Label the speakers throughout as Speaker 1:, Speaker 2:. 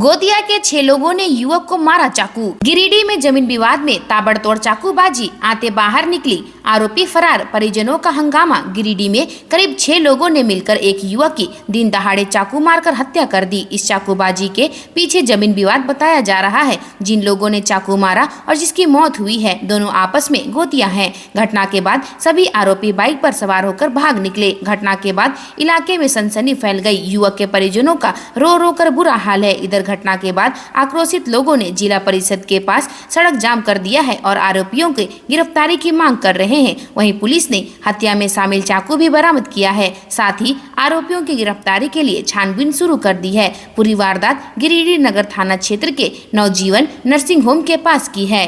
Speaker 1: गोदिया के 6 लोगों ने युवक को मारा चाकू। गिरिडीह में जमीन विवाद में ताबड़तोड़ चाकूबाजी, आते बाहर निकली, आरोपी फरार, परिजनों का हंगामा। गिरिडीह में करीब 6 लोगों ने मिलकर एक युवक की दिन दहाड़े चाकू मारकर हत्या कर दी। इस चाकूबाजी के पीछे जमीन विवाद बताया जा रहा है। जिन लोगों ने चाकू मारा और जिसकी मौत हुई है, दोनों आपस में गोतियां हैं। घटना के बाद सभी आरोपी बाइक पर सवार होकर भाग निकले। घटना के बाद इलाके में सनसनी फैल गई। युवक के परिजनों का रो रो कर बुरा हाल है। इधर घटना के बाद आक्रोशित लोगों ने जिला परिषद के पास सड़क जाम कर दिया है और आरोपियों की गिरफ्तारी की मांग कर रहे हैं। वहीं पुलिस ने हत्या में शामिल चाकू भी बरामद किया है। साथ ही आरोपियों की गिरफ्तारी के लिए छानबीन शुरू कर दी है। पूरी वारदात गिरिडीह नगर थाना क्षेत्र के नवजीवन नर्सिंग होम के पास की है।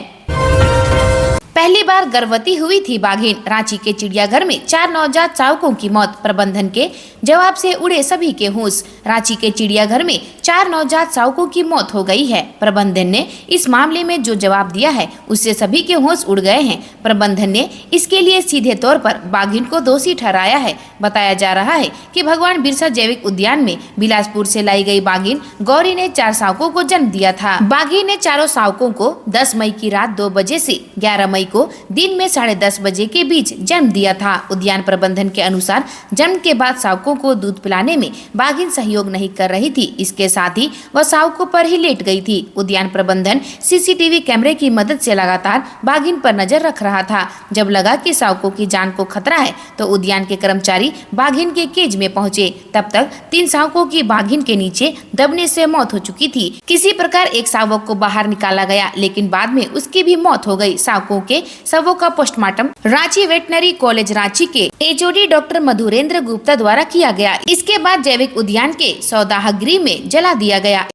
Speaker 1: पहली बार गर्भवती हुई थी बाघिन। रांची के चिड़ियाघर में 4 नवजात शावकों की मौत। प्रबंधन के जवाब से उड़े सभी के होश। रांची के चिड़ियाघर में 4 नवजात शावकों की मौत हो गई है। प्रबंधन ने इस मामले में जो जवाब दिया है उससे सभी के होश उड़ गए हैं। प्रबंधन ने इसके लिए सीधे तौर पर बाघिन को दोषी ठहराया है। बताया जा रहा है कि भगवान बिरसा जैविक उद्यान में बिलासपुर से लाई गई बाघिन गौरी ने 4 शावकों को जन्म दिया था। बाघिन ने चारों शावकों को 10 मई की रात 2 बजे से 11 मई को दिन में 10:30 बजे के बीच जन्म दिया था। उद्यान प्रबंधन के अनुसार जन्म के बाद शावकों को दूध पिलाने में बाघिन सहयोग नहीं कर रही थी। इसके साथ ही वह शावकों पर ही लेट गई थी। उद्यान प्रबंधन सीसीटीवी कैमरे की मदद से लगातार बाघिन पर नजर रख रहा था। जब लगा कि शावकों की जान को खतरा है तो उद्यान के कर्मचारी बाघिन के केज में पहुंचे। तब तक 3 शावकों की बाघिन के नीचे दबने से मौत हो चुकी थी। किसी प्रकार एक शावक को बाहर निकाला गया, लेकिन बाद में उसकी भी मौत हो गई। शावकों के शवों का postmortem Ranchi veterinary college Ranchi के एचओडी डॉक्टर मधुरेंद्र गुप्ता द्वारा किया गया। इसके बाद जैविक उद्यान के सौदाह गृह में जला दिया गया।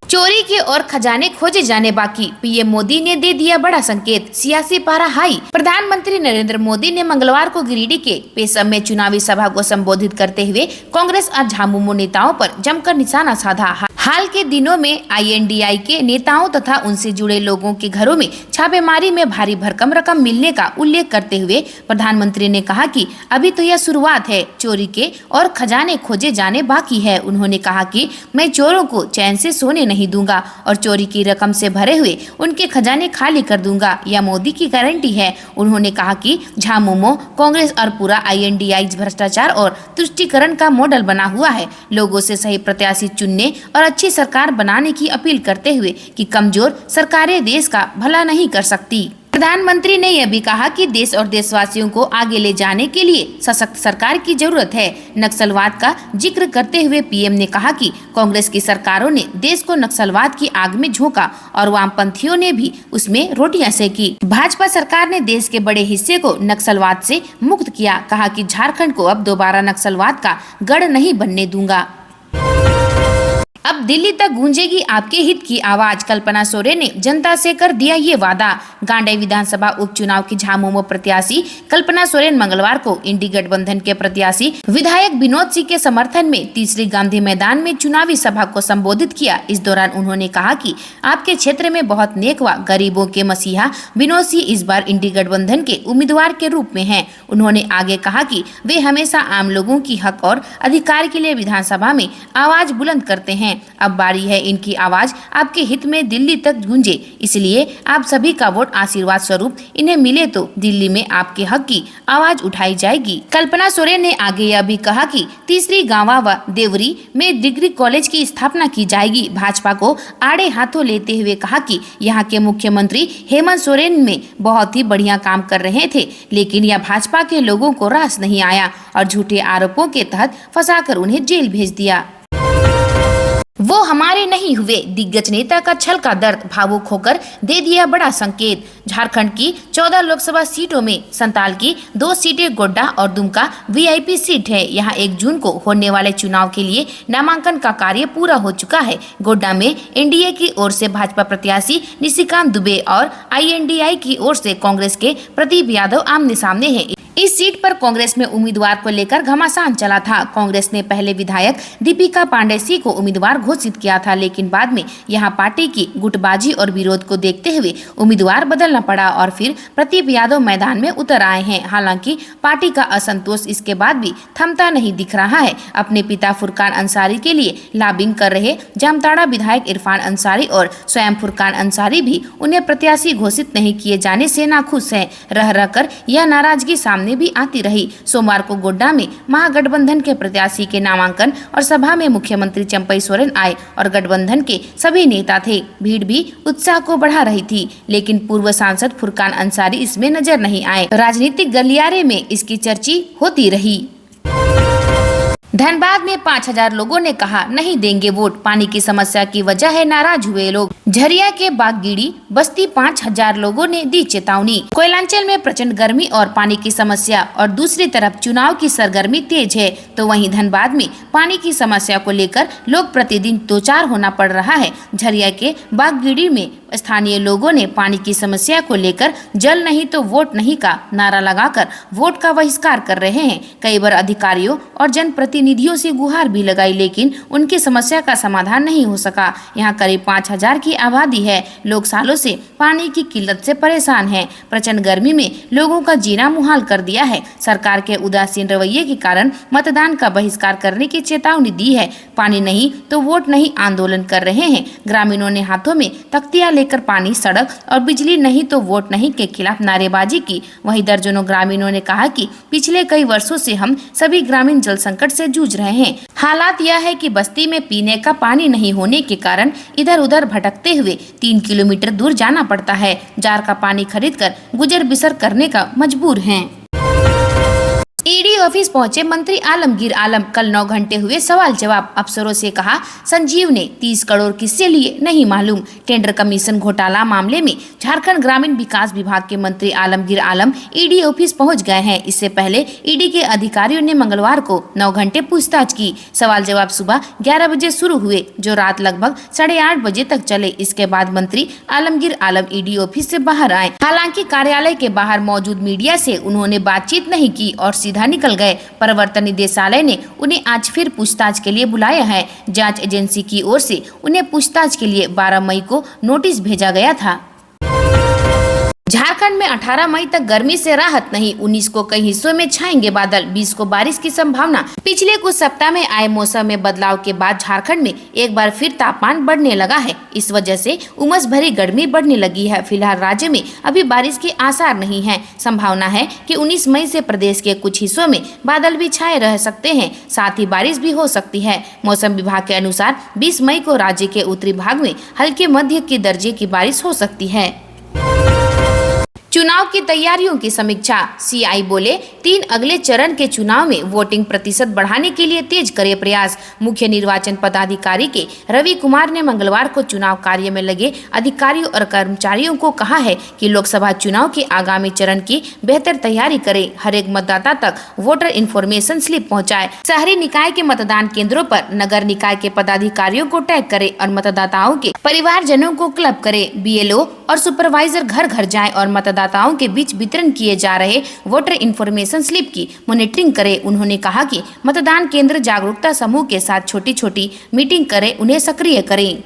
Speaker 1: चोरी के और खजाने खोजे जाने बाकी, पीएम मोदी ने दे दिया बड़ा संकेत। सियासी पारा हाई। प्रधानमंत्री नरेंद्र मोदी ने मंगलवार को गिरिडीह के पेशम में चुनावी सभा को संबोधित करते हुए कांग्रेस और झामुमो नेताओं पर जमकर निशाना साधा। हाल के दिनों में आईएनडीआई के नेताओं तथा उनसे जुड़े लोगों के घरों में छापेमारी में भारी भरकम रकम मिलने का उल्लेख करते हुए प्रधानमंत्री ने कहा कि अभी तो यह शुरुआत है, चोरी के और खजाने खोजे जाने बाकी है। उन्होंने कहा कि मैं चोरों को चैन से सोने नहीं दूंगा और चोरी की रकम से भरे हुए उनके खजाने खाली कर दूंगा, यह मोदी की गारंटी है। उन्होंने कहा कि झामुमो, कांग्रेस और पूरा आईएनडीआई भ्रष्टाचार और तुष्टीकरण का मॉडल बना हुआ है। लोगों से सही प्रत्याशी चुनने और अच्छी सरकार बनाने की अपील करते हुए कि कमजोर सरकारें देश का भला नहीं कर सकती। प्रधानमंत्री ने यह भी कहा कि देश और देशवासियों को आगे ले जाने के लिए सशक्त सरकार की जरूरत है। नक्सलवाद का जिक्र करते हुए पीएम ने कहा कि कांग्रेस की सरकारों ने देश को नक्सलवाद की आग में झोंका और वामपंथियों ने भी उसमें रोटियां सेकी। भाजपा सरकार ने देश के बड़े हिस्से को नक्सलवाद से मुक्त किया। कहा कि झारखंड को अब दोबारा नक्सलवाद का गढ़ नहीं बनने दूंगा। अब दिल्ली तक गूंजेगी आपके हित की आवाज। कल्पना सोरेन ने जनता से कर दिया ये वादा। गांडेय विधानसभा उपचुनाव की झामुमो प्रत्याशी कल्पना सोरेन मंगलवार को इंडी गठबंधन के प्रत्याशी विधायक विनोद सिंह के समर्थन में तीसरी गांधी मैदान में चुनावी सभा को संबोधित किया। इस दौरान उन्होंने कहा कि आपके क्षेत्र में बहुत नेकवा गरीबों के मसीहा विनोद सिंह इस बार इंडी गठबंधन के उम्मीदवार के रूप में है। उन्होंने आगे कहा कि वे हमेशा आम लोगों की हक और अधिकार के लिए विधानसभा में आवाज बुलंद करते हैं। अब बारी है इनकी आवाज आपके हित में दिल्ली तक गूंजे, इसलिए आप सभी का वोट आशीर्वाद स्वरूप इन्हें मिले तो दिल्ली में आपके हक की आवाज उठाई जाएगी। कल्पना सोरेन ने आगे यह भी कहा कि तीसरी गांवा व देवरी में डिग्री कॉलेज की स्थापना की जाएगी। भाजपा को आड़े हाथों लेते हुए कहा कि यहाँ के मुख्यमंत्री हेमंत सोरेन में बहुत ही बढ़िया काम कर रहे थे, लेकिन यह भाजपा के लोगों को रास नहीं आया और झूठे आरोपों के तहत फंसाकर उन्हें जेल भेज दिया। वो हमारे नहीं हुए, दिग्गज नेता का छल का दर्द, भावुक होकर दे दिया बड़ा संकेत। झारखंड की 14 लोकसभा सीटों में संताल की 2 सीटें गोड्डा और दुमका वीआईपी सीट है। यहां 1 जून को होने वाले चुनाव के लिए नामांकन का कार्य पूरा हो चुका है। गोड्डा में एनडीए की ओर से भाजपा प्रत्याशी निशिकांत दुबे और आईएनडीआई की ओर से कांग्रेस के प्रदीप यादव आमने सामने है। इस सीट पर कांग्रेस में उम्मीदवार को लेकर घमासान चला था। कांग्रेस ने पहले विधायक दीपिका पांडे सिंह को उम्मीदवार घोषित किया था, लेकिन बाद में यहां पार्टी की गुटबाजी और विरोध को देखते हुए उम्मीदवार बदलना पड़ा और फिर प्रदीप यादव मैदान में उतर आए हैं। हालांकि पार्टी का असंतोष इसके बाद भी थमता नहीं दिख रहा है। अपने पिता फुरकान अंसारी के लिए लॉबिंग कर रहे जामताड़ा विधायक इरफान अंसारी और स्वयं फुरकान अंसारी भी उन्हें प्रत्याशी घोषित नहीं किए जाने से नाखुश है। रह रहकर यह नाराजगी सामने भी आती रही। सोमवार को गोड्डा में महागठबंधन के प्रत्याशी के नामांकन और सभा में मुख्यमंत्री चंपई सोरेन आए और गठबंधन के सभी नेता थे। भीड़ भी उत्साह को बढ़ा रही थी, लेकिन पूर्व सांसद फुरकान अंसारी इसमें नजर नहीं आए। राजनीतिक गलियारे में इसकी चर्चा होती रही। धनबाद में 5000 लोगों ने कहा नहीं देंगे वोट। पानी की समस्या की वजह है नाराज हुए लोग। झरिया के बागगीड़ी बस्ती 5000 लोगों ने दी चेतावनी। कोयलांचल में प्रचंड गर्मी और पानी की समस्या और दूसरी तरफ चुनाव की सरगर्मी तेज है, तो वहीं धनबाद में पानी की समस्या को लेकर लोग प्रतिदिन दो चार होना पड़ रहा है। झरिया के बागगीड़ी में स्थानीय लोगों ने पानी की समस्या को लेकर जल नहीं तो वोट नहीं का नारा लगाकर वोट का बहिष्कार कर रहे हैं। कई बार अधिकारियों और जनप्रतिनिधियों से गुहार भी लगाई, लेकिन उनकी समस्या का समाधान नहीं हो सका। यहाँ करीब 5000 की आबादी है। लोग सालों से पानी की किल्लत से परेशान हैं। प्रचंड गर्मी में लोगों का जीना मुहाल कर दिया है। सरकार के उदासीन रवैये के कारण मतदान का बहिष्कार करने की चेतावनी दी है। पानी नहीं तो वोट नहीं आंदोलन कर रहे हैं। ग्रामीणों ने हाथों में तख्तियां लेकर पानी, सड़क और बिजली नहीं तो वोट नहीं के खिलाफ नारेबाजी की। वहीं दर्जनों ग्रामीणों ने कहा कि पिछले कई वर्षों से हम सभी ग्रामीण जल संकट से जूझ रहे हैं। हालात यह है कि बस्ती में पीने का पानी नहीं होने के कारण इधर उधर भटकते हुए 3 किलोमीटर दूर जाना पड़ता है। जार का पानी खरीदकर गुजर बिसर करने का मजबूर हैं। ईडी ऑफिस पहुंचे मंत्री आलमगीर आलम। कल 9 घंटे हुए सवाल जवाब। अफसरों से कहा संजीव ने 30 करोड़ किससे लिए नहीं मालूम। टेंडर कमीशन घोटाला मामले में झारखंड ग्रामीण विकास विभाग के मंत्री आलमगीर आलम ईडी ऑफिस पहुंच गए हैं। इससे पहले ईडी के अधिकारियों ने मंगलवार को 9 घंटे पूछताछ की। सवाल जवाब सुबह 11 बजे शुरू हुए, जो रात लगभग 8:30 बजे तक चले। इसके बाद मंत्री आलमगीर आलम ईडी ऑफिस से बाहर आए। हालांकि कार्यालय के बाहर मौजूद मीडिया से उन्होंने बातचीत नहीं की और सीधा निकल गए। प्रवर्तन निदेशालय ने उन्हें आज फिर पूछताछ के लिए बुलाया है। जांच एजेंसी की ओर से उन्हें पूछताछ के लिए 12 मई को नोटिस भेजा गया था। झारखंड में 18 मई तक गर्मी से राहत नहीं। 19 को कई हिस्सों में छाएंगे बादल। 20 को बारिश की संभावना। पिछले कुछ सप्ताह में आए मौसम में बदलाव के बाद झारखंड में एक बार फिर तापमान बढ़ने लगा है। इस वजह से उमस भरी गर्मी बढ़ने लगी है। फिलहाल राज्य में अभी बारिश के आसार नहीं है। संभावना है कि 19 मई से प्रदेश के कुछ हिस्सों में बादल भी छाए रह सकते हैं, साथ ही बारिश भी हो सकती है। मौसम विभाग के अनुसार 20 मई को राज्य के उत्तरी भाग में हल्के मध्य के दर्जे की बारिश हो सकती है। चुनाव की तैयारियों की समीक्षा। सीआई बोले 3 अगले चरण के चुनाव में वोटिंग प्रतिशत बढ़ाने के लिए तेज करे प्रयास। मुख्य निर्वाचन पदाधिकारी के रवि कुमार ने मंगलवार को चुनाव कार्य में लगे अधिकारियों और कर्मचारियों को कहा है कि लोकसभा चुनाव के आगामी चरण की बेहतर तैयारी करें। हर एक मतदाता तक वोटर इन्फॉर्मेशन स्लिप पहुँचाए। शहरी निकाय के मतदान केंद्रों पर नगर निकाय के पदाधिकारियों को टैग करे और मतदाताओं के परिवारजनों को क्लब करे। BLO और सुपरवाइजर घर घर जाएं और मतदाताओं के बीच वितरण किए जा रहे वोटर इन्फॉर्मेशन स्लिप की मॉनिटरिंग करें। उन्होंने कहा कि मतदान केंद्र जागरूकता समूह के साथ छोटी छोटी मीटिंग करें, उन्हें सक्रिय करें।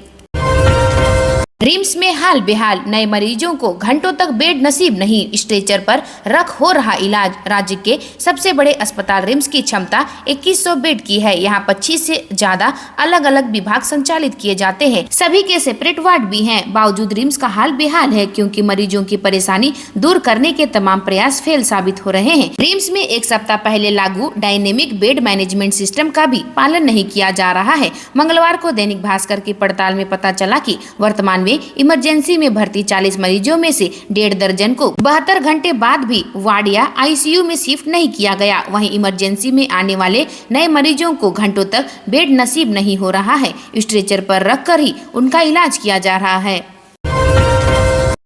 Speaker 1: रिम्स में हाल बेहाल। नए मरीजों को घंटों तक बेड नसीब नहीं। स्ट्रेचर पर रख हो रहा इलाज। राज्य के सबसे बड़े अस्पताल रिम्स की क्षमता 2100 बेड की है। यहाँ 25 से ज्यादा अलग अलग विभाग संचालित किए जाते हैं। सभी के सेपरेट वार्ड भी हैं। बावजूद रिम्स का हाल बेहाल है, क्योंकि मरीजों की परेशानी दूर करने के तमाम प्रयास फेल साबित हो रहे हैं। रिम्स में एक सप्ताह पहले लागू डायनेमिक बेड मैनेजमेंट सिस्टम का भी पालन नहीं किया जा रहा है। मंगलवार को दैनिक भास्कर की पड़ताल में पता चला कि वर्तमान इमरजेंसी में भर्ती 40 मरीजों में से 1.5 दर्जन को 72 घंटे बाद भी वार्ड या ICU में शिफ्ट नहीं किया गया। वहीं इमरजेंसी में आने वाले नए मरीजों को घंटों तक बेड नसीब नहीं हो रहा है। स्ट्रेचर पर रखकर ही उनका इलाज किया जा रहा है।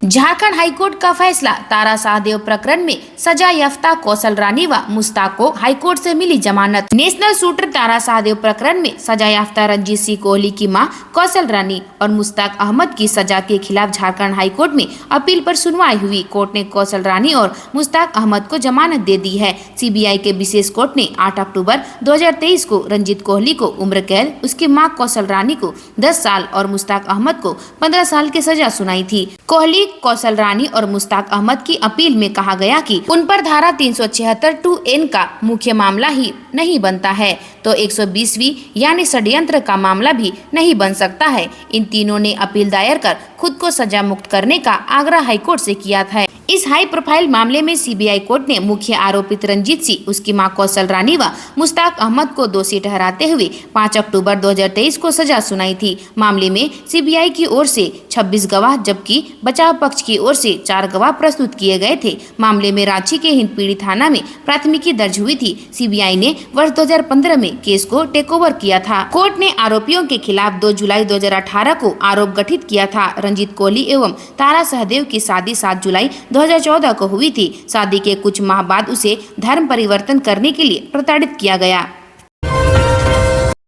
Speaker 1: झारखंड हाईकोर्ट का फैसला। तारा शाहदेव प्रकरण में सजा याफ्ता कौशल रानी व मुश्ताक को हाईकोर्ट से मिली जमानत। नेशनल शूटर तारा शाहदेव प्रकरण में सजा याफ्ता रणजीत सिंह कोहली की मां कौशल रानी और मुश्ताक अहमद की सजा के खिलाफ झारखंड हाईकोर्ट में अपील पर सुनवाई हुई। कोर्ट ने कौशल रानी और मुश्ताक अहमद को जमानत दे दी है। सीबीआई के विशेष कोर्ट ने 8 अक्टूबर 2023 को रंजीत कोहली को उम्र कैद, उसकी मां कौशल रानी को 10 साल और मुश्ताक अहमद को 15 साल की सजा सुनाई थी। कोहली, कौशल रानी और मुश्ताक अहमद की अपील में कहा गया कि उन पर धारा 376(2)(n) का मुख्य मामला ही नहीं बनता है तो 120वीं यानी षड्यंत्र का मामला भी नहीं बन सकता है। इन तीनों ने अपील दायर कर खुद को सजा मुक्त करने का आग्रह हाईकोर्ट से किया था। इस हाई प्रोफाइल मामले में सीबीआई कोर्ट ने मुख्य आरोपित रंजीत सिंह, उसकी मां कौशल रानी व मुश्ताक अहमद को दोषी ठहराते हुए 5 अक्टूबर 2023 को सजा सुनाई थी। मामले में सीबीआई की ओर से 26 गवाह जबकि बचाव पक्ष की ओर से 4 गवाह प्रस्तुत किए गए थे। मामले में रांची के हिंदपीढ़ी थाना में प्राथमिकी दर्ज हुई थी। सीबीआई ने वर्ष 2015 में केस को टेकओवर किया था। कोर्ट ने आरोपियों के खिलाफ 2 जुलाई 2018 को आरोप गठित किया था। रंजीत कोहली एवं तारा शाहदेव की शादी 7 जुलाई 2014 को हुई थी। शादी के कुछ माह बाद उसे धर्म परिवर्तन करने के लिए प्रताड़ित किया गया।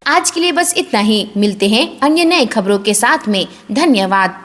Speaker 1: आज के लिए बस इतना ही। मिलते हैं अन्य नए खबरों के साथ में। धन्यवाद।